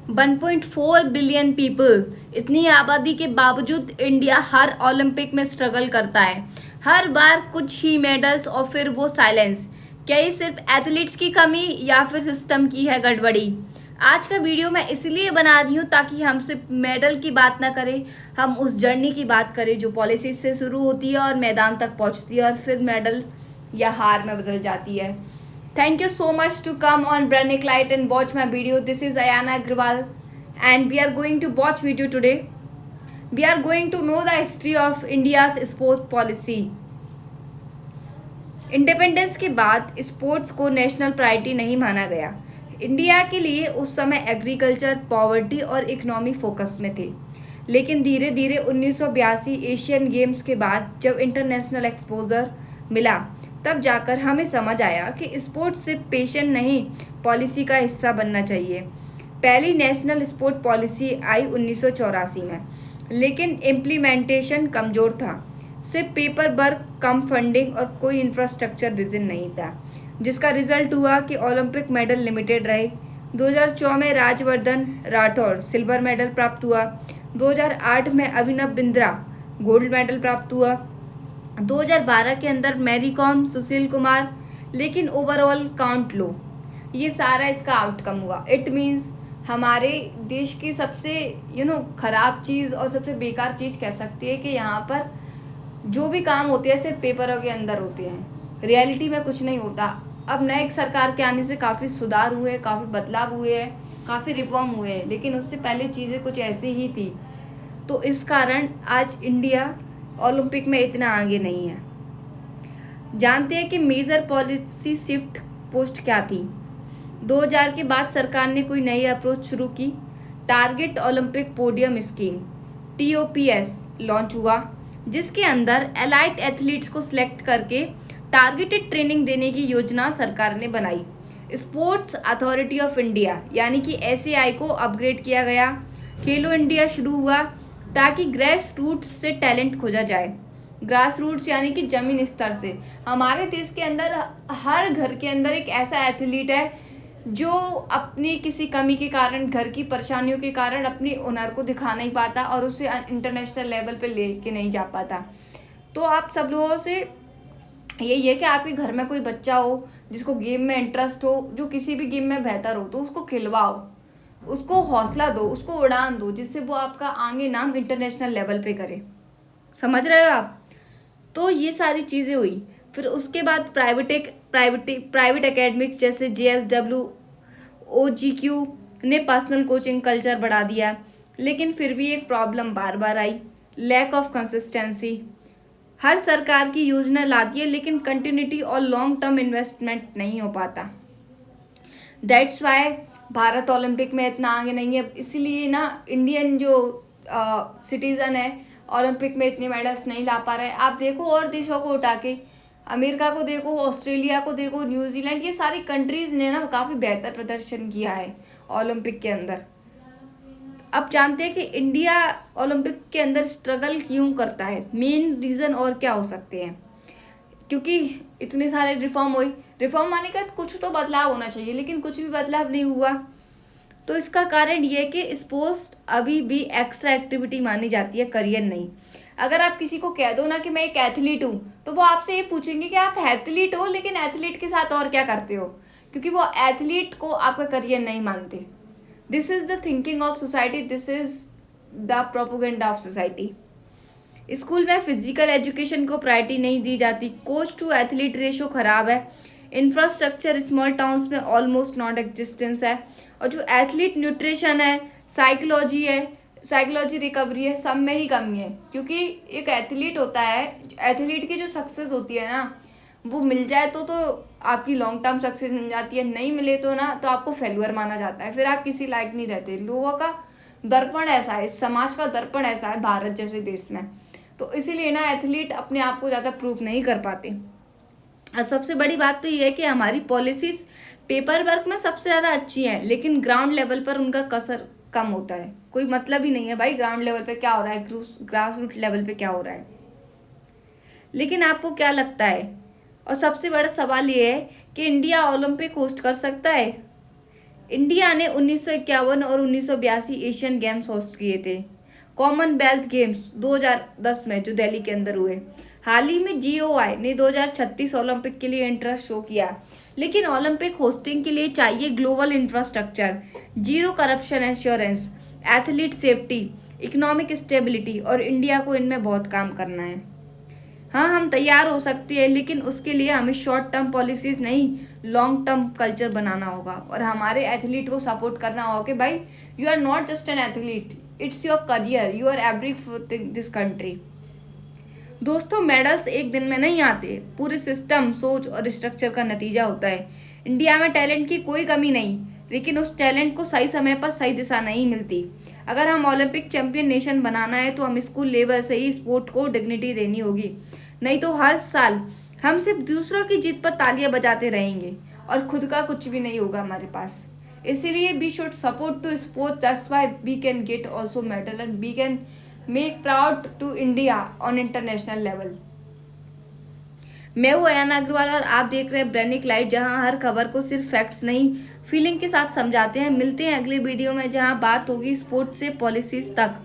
1.4 billion people, इतनी आबादी के बावजूद इंडिया हर ओलंपिक में स्ट्रगल करता है। हर बार कुछ ही मेडल्स और फिर वो साइलेंस। क्या ये सिर्फ एथलीट्स की कमी या फिर सिस्टम की है गड़बड़ी? आज का वीडियो मैं इसलिए बना रही हूँ ताकि हम सिर्फ मेडल की बात ना करें, हम उस जर्नी की बात करें जो पॉलिसी से शुरू होती है और मैदान तक पहुँचती है और फिर मेडल या हार में बदल जाती है। Thank you so much to come on Brannick Light and watch my video. This is Ayana Agrawal and we are going to watch video today. We are going to know the history of India's sport policy. Independence के बाद sports को national priority नहीं माना गया। India के लिए उस समय एग्रीकल्चर, पॉवर्टी और इकोनॉमी फोकस में थे। लेकिन धीरे धीरे 1982 एशियन गेम्स के बाद जब इंटरनेशनल एक्सपोजर मिला, तब जाकर हमें समझ आया कि स्पोर्ट्स सिर्फ पैशन नहीं, पॉलिसी का हिस्सा बनना चाहिए। पहली नेशनल स्पोर्ट पॉलिसी आई 1984 में, लेकिन इम्प्लीमेंटेशन कमज़ोर था। सिर्फ पेपर वर्क, कम फंडिंग और कोई इंफ्रास्ट्रक्चर विजन नहीं था, जिसका रिजल्ट हुआ कि ओलंपिक मेडल लिमिटेड रहे। 2004 में राजवर्धन राठौड़ सिल्वर मेडल प्राप्त हुआ। 2008 में अभिनव बिंद्रा गोल्ड मेडल प्राप्त हुआ। 2012 के अंदर मैरी कॉम, सुशील कुमार, लेकिन ओवरऑल काउंट लो। ये सारा इसका आउटकम हुआ। इट मीन्स हमारे देश की सबसे खराब चीज़ और सबसे बेकार चीज़ कह सकती है कि यहाँ पर जो भी काम होते हैं सिर्फ पेपरों के अंदर होते हैं, रियलिटी में कुछ नहीं होता। अब नए सरकार के आने से काफ़ी सुधार हुए, काफ़ी बदलाव हुए हैं, काफ़ी रिफॉर्म हुए हैं, लेकिन उससे पहले चीज़ें कुछ ऐसी ही थी। तो इस कारण आज इंडिया ओलंपिक में इतना आगे नहीं है। जानते हैं कि मेजर पॉलिसी शिफ्ट पोस्ट क्या थी? 2000 के बाद सरकार ने कोई नई अप्रोच शुरू की। Target Olympic podium scheme TOPS launch हुआ, जिसके अंदर एलाइट एथलीट्स को सिलेक्ट करके टारगेटेड ट्रेनिंग देने की योजना सरकार ने बनाई। स्पोर्ट्स अथॉरिटी ऑफ इंडिया यानी कि SAI को अपग्रेड किया गया। खेलो इंडिया शुरू हुआ ताकि ग्रास रूट्स से टैलेंट खोजा जाए। ग्रास रूट्स यानी कि ज़मीन स्तर से। हमारे देश के अंदर हर घर के अंदर एक ऐसा एथलीट है जो अपनी किसी कमी के कारण, घर की परेशानियों के कारण अपनी हुनर को दिखा नहीं पाता और उसे इंटरनेशनल लेवल पे लेके नहीं जा पाता। तो आप सब लोगों से यही है कि आपके घर में कोई बच्चा हो जिसको गेम में इंटरेस्ट हो, जो किसी भी गेम में बेहतर हो, तो उसको खिलवाओ, उसको हौसला दो, उसको उड़ान दो, जिससे वो आपका आगे नाम इंटरनेशनल लेवल पे करे। समझ रहे हो आप? तो ये सारी चीज़ें हुई। फिर उसके बाद प्राइवेट एकेडमिक्स जैसे JSW, OGQ ने पर्सनल कोचिंग कल्चर बढ़ा दिया। लेकिन फिर भी एक प्रॉब्लम बार बार आई, लैक ऑफ कंसिस्टेंसी। हर सरकार की योजना लाती है लेकिन कंटिन्यूटी और लॉन्ग टर्म इन्वेस्टमेंट नहीं हो पाता। दैट्स वाई भारत ओलंपिक में इतना आगे नहीं है। इसीलिए ना इंडियन जो सिटीज़न है ओलंपिक में इतने मेडल्स नहीं ला पा रहे। आप देखो और देशों को उठा के, अमेरिका को देखो, ऑस्ट्रेलिया को देखो, न्यूजीलैंड, ये सारी कंट्रीज़ ने ना काफ़ी बेहतर प्रदर्शन किया है ओलंपिक के अंदर। अब जानते हैं कि इंडिया ओलंपिक के अंदर स्ट्रगल क्यों करता है, मेन रीज़न और क्या हो सकते हैं। क्योंकि इतने सारे रिफॉर्म हुई, रिफॉर्म आने का कुछ तो बदलाव होना चाहिए, लेकिन कुछ भी बदलाव नहीं हुआ। तो इसका कारण ये है कि स्पोर्ट्स अभी भी एक्स्ट्रा एक्टिविटी मानी जाती है, करियर नहीं। अगर आप किसी को कह दो ना कि मैं एक एथलीट हूँ, तो वो आपसे ये पूछेंगे कि आप एथलीट हो, लेकिन एथलीट के साथ और क्या करते हो, क्योंकि वो एथलीट को आपका करियर नहीं मानते। This is the thinking of society, this is the propaganda of society. School में फिजिकल एजुकेशन को प्रायोरिटी नहीं दी जाती। कोच टू एथलीट रेशो खराब है। इंफ्रास्ट्रक्चर स्मॉल टाउन्स में ऑलमोस्ट नॉट एग्जिस्टेंस है। और जो एथलीट न्यूट्रिशन है, साइकोलॉजी रिकवरी है, सब में ही कमी है। क्योंकि एक एथलीट होता है, एथलीट की जो सक्सेस होती है ना, वो मिल जाए तो आपकी लॉन्ग टर्म सक्सेस मिल जाती है, नहीं मिले तो ना तो आपको फेल्यूर माना जाता है, फिर आप किसी लायक नहीं रहते। लोगों का दर्पण ऐसा है, इस समाज का दर्पण ऐसा है भारत जैसे देश में। तो इसीलिए ना एथलीट अपने आप को ज़्यादा प्रूव नहीं कर पाते। और सबसे बड़ी बात तो ये है कि हमारी पॉलिसीज़ पेपर वर्क में सबसे ज़्यादा अच्छी हैं, लेकिन ग्राउंड लेवल पर उनका कसर कम होता है। कोई मतलब ही नहीं है भाई ग्राउंड लेवल पे क्या हो रहा है, ग्रास रूट लेवल पे क्या हो रहा है। लेकिन आपको क्या लगता है, और सबसे बड़ा सवाल ये है कि इंडिया ओलंपिक होस्ट कर सकता है? इंडिया ने 1951 और 1982 एशियन गेम्स होस्ट किए थे। कॉमनवेल्थ गेम्स 2010 में जो दिल्ली के अंदर हुए। हाल ही में जीओआई ने 2036 ओलंपिक के लिए इंटरेस्ट शो किया, लेकिन ओलंपिक होस्टिंग के लिए चाहिए global infrastructure, zero corruption assurance, athlete safety, economic stability, और इंडिया को इनमें बहुत काम करना है। हाँ, हम तैयार हो सकते हैं, लेकिन उसके लिए हमें शॉर्ट टर्म पॉलिसीज नहीं, लॉन्ग टर्म कल्चर बनाना होगा और हमारे एथलीट को सपोर्ट करना होगा कि भाई you are not just an athlete, it's your career, you are everything this country. दोस्तों, मेडल्स एक दिन में नहीं आते, पूरे सिस्टम, सोच और स्ट्रक्चर का नतीजा होता है। इंडिया में टैलेंट की कोई कमी नहीं, लेकिन उस टैलेंट को सही समय पर सही दिशा नहीं मिलती। अगर हम ओलंपिक चैंपियन नेशन बनाना है तो हम स्कूल लेवल से ही स्पोर्ट को डिग्निटी देनी होगी, नहीं तो हर साल हम सिर्फ दूसरों की जीत पर तालियां बजाते रहेंगे और खुद का कुछ भी नहीं होगा हमारे पास। इसीलिए we should support to sport, that's why we can get also medal and we can make proud to India on international level. मैं हूँ अयाना अग्रवाल और आप देख रहे हैं ब्रेनिक लाइट, जहां हर खबर को सिर्फ फैक्ट्स नहीं, फीलिंग के साथ समझाते हैं। मिलते हैं अगले वीडियो में, जहां बात होगी स्पोर्ट्स से पॉलिसीज तक।